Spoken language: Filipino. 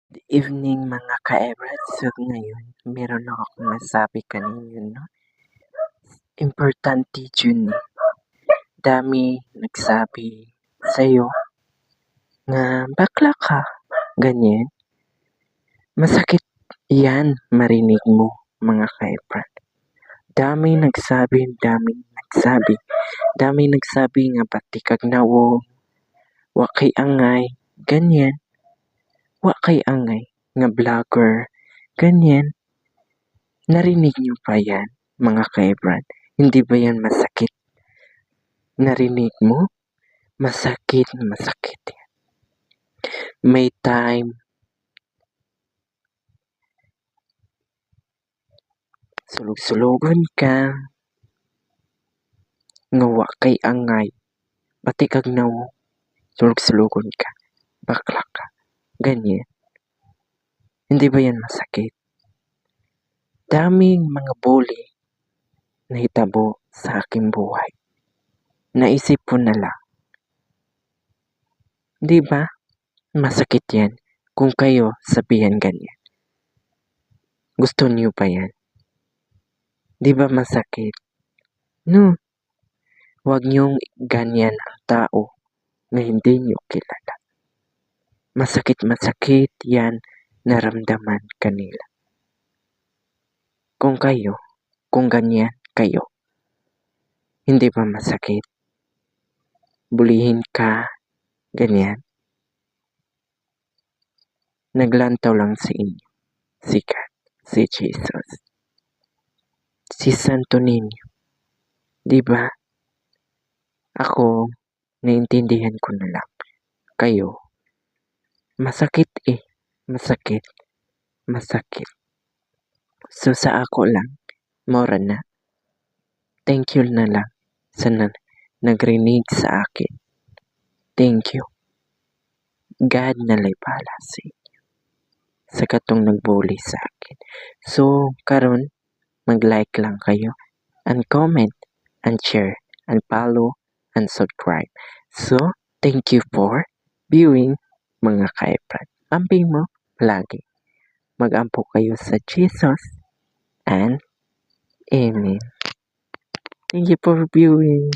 Good evening mga ka-Ebrad. So ngayon, meron akong masabi kanina, no? Importante yun eh. Dami nagsabi sa'yo na bakla ka, ganyan. Masakit yan marinig mo mga ka-Ebrad. Dami nagsabi nga pati kag nawo, wa kay angay, ganyan. Wa kay angay nga vlogger, ganyan. Narinig niyo pa yan, mga ka-Ebrad? Hindi ba yan masakit? Narinig mo? Masakit yan. May time sulog-sulogan ka, nga wa kay angay, pati kag nawo, sulog-sulogon ka, bakla ka, ganyan. Hindi ba yan masakit? Daming mga bully na hitabo sa aking buhay. Naisip ko na lang. Di ba? Masakit yan kung kayo sabihan ganyan. Gusto niyo pa yan? Di ba masakit? No. Huwag niyong ganyan ang tao na hindi niyo kilala. Masakit yan naramdaman kanila. Kung ganyan kayo, hindi ba masakit? Bulihin ka, ganyan. Naglantaw lang sa inyo, si God, si Jesus, si Santo Niño. Di ba? Ako, naintindihan ko na lang. Kayo, masakit eh. Masakit. So sa ako lang, mora na. Thank you na lang sa nagrinig sa akin. Thank you. God na lay pala sa inyo. Sa katong nagbully sa akin. So, karon mag-like lang kayo, and comment, and share, and follow, and subscribe. So, thank you for viewing mga ka-Ebrad. Amping mo lagi. Mag-ampo kayo sa Jesus and Amen. Thank you for viewing.